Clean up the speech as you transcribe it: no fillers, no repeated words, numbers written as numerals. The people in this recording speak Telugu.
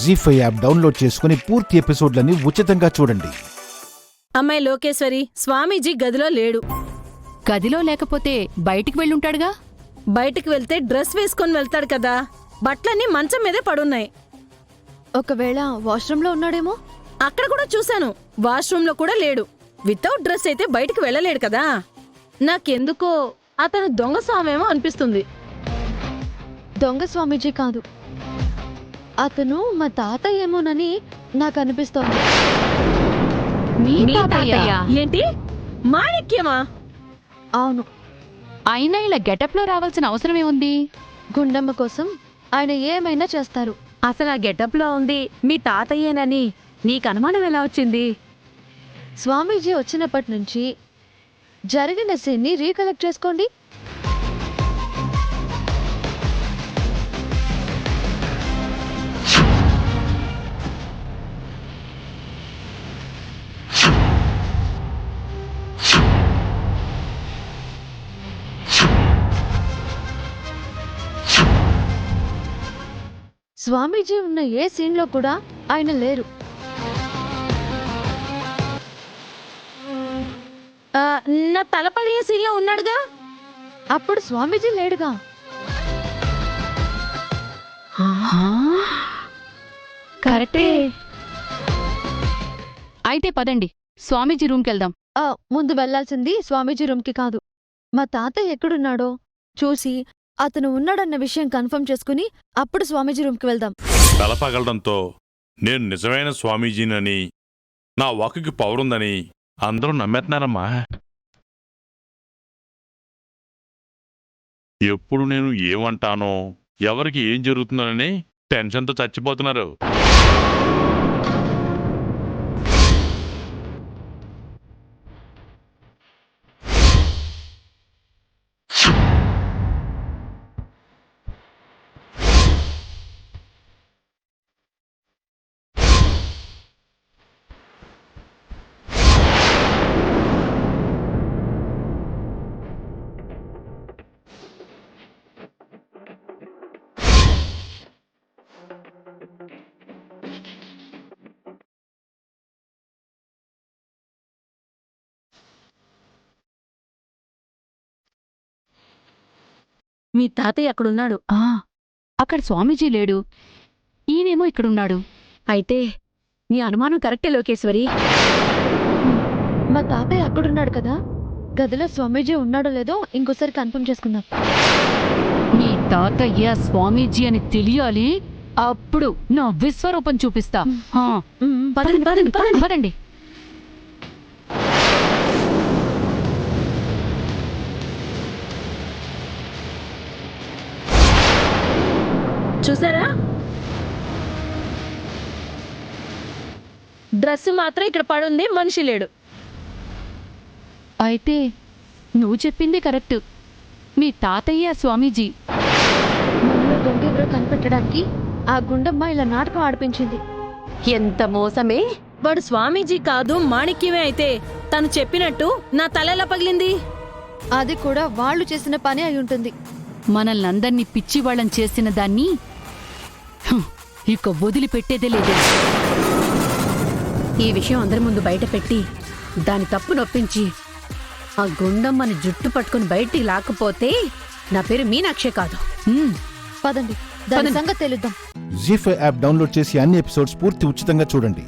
జీ5 యాప్ డౌన్లోడ్ చేసుకుని పూర్తి ఎపిసోడ్లని ఉచితంగా చూడండి. అమ్మాయి లోకేశ్వరి, స్వామీజీ గదిలో లేడు. గదిలో లేకపోతే బయటికి వెళ్ళుంటాడుగా. బయటికి వెళ్తే డ్రెస్ వేసుకొని వెళ్తాడు కదా. బట్టలన్నీ మంచం మీదే పడున్నాయి. ఒకవేళ వాష్రూంలో ఉన్నాడేమో. అక్కడ కూడా చూశాను, వాష్రూంలో కూడా లేడు. వితౌట్ డ్రెస్ అయితే బయటికి వెళ్ళలేడు కదా. నాకెందుకో అతను దొంగ స్వామేమో అనిపిస్తుంది. దొంగ స్వామీజీ కాదు, అతను మా తాతయ్య ఏమోనని నాకు అనిపిస్తోంది. మీ తాతయ్య? ఏంటి, మాణిక్యమా? అవును. అయినా ఇలా గెటప్లో రావాల్సిన అవసరమే ఉంది? గుండమ్మ కోసం ఆయన ఏమైనా చేస్తారు. అసలు ఆ గెటప్లో ఉంది మీ తాతయ్యేనని నీకు అనుమానం ఎలా వచ్చింది? స్వామీజీ వచ్చినప్పటి నుంచి జరిగిన సీన్ని రీకలెక్ట్ చేసుకోండి. స్వామీజీ ఉన్న ఏ సీన్లో కూడా ఆయన లేరు. నా తలపడిన సీన్లో ఉన్నాడుగా. అప్పుడు స్వామీజీ లేడుగా. కరెక్టే. అయితే పదండి, స్వామీజీ రూమ్కి వెళ్దాం. ముందు వెళ్లాల్సింది స్వామీజీ రూమ్కి కాదు, మా తాతయ్య ఎక్కడున్నాడో చూసి అతను ఉన్నాడన్న విషయం కన్ఫర్మ్ చేసుకుని అప్పుడు స్వామీజీ రూమ్కి వెళ్దాం. తల పగలడంతో నేను నిజమైన స్వామీజీనని, నా వాకుకి పవర్ ఉందని అందరూ నమ్మేస్తున్నారమ్మా. ఎప్పుడు నేను ఏమంటానో, ఎవరికి ఏం జరుగుతుందోనని టెన్షన్తో చచ్చిపోతున్నారు. మీ తాతయ్య అక్కడున్నాడు. అక్కడ స్వామీజీ లేడు, ఈయనేమో ఇక్కడున్నాడు. అయితే నీ అనుమానం కరెక్టే లోకేశ్వరి. మా తాతయ్య అక్కడున్నాడు కదా, గదిలో స్వామీజీ ఉన్నాడో లేదో ఇంకోసారి కన్ఫర్మ్ చేసుకుందాం. మీ తాతయ్య స్వామీజీ అని తెలియాలి, అప్పుడు నా విశ్వరూపం చూపిస్తా. పదండి, పదండి, పదండి. పదండి. చూసారా, డ్రెస్ మాత్రం ఇక్కడ పడుంది, మనిషి లేడు. అయితే నువ్వు చెప్పింది కరెక్ట్, మీ తాతయ్య స్వామీజీ. మనలో దొంగెవరో కనిపెట్టడానికి ఆ గుండమ్మ ఇలా నాటకం ఆడిపించింది. ఎంత మోసమే. వాడు స్వామీజీ కాదు, మాణిక్యమే అయితే తను చెప్పినట్టు నా తల ఎలా పగిలింది? అది కూడా వాళ్ళు చేసిన పని అయి ఉంటుంది. మనల్నందర్నీ పిచ్చివాళ్ళం చేసిన దాన్ని ఇక వదిలిపెట్టేదే లేదు. ఈ విషయం అందరి ముందు బయట పెట్టి దాని తప్పు నొప్పించి ఆ గుండమ్మని జుట్టు పట్టుకుని బయటికి లాక్కపోతే నా పేరు మీనాక్షే కాదు. పదండి, దాని సంగతి తెలుద్దాం. జీ5 యాప్ డౌన్లోడ్ చేసి అన్ని ఎపిసోడ్స్ పూర్తి ఉచితంగా చూడండి.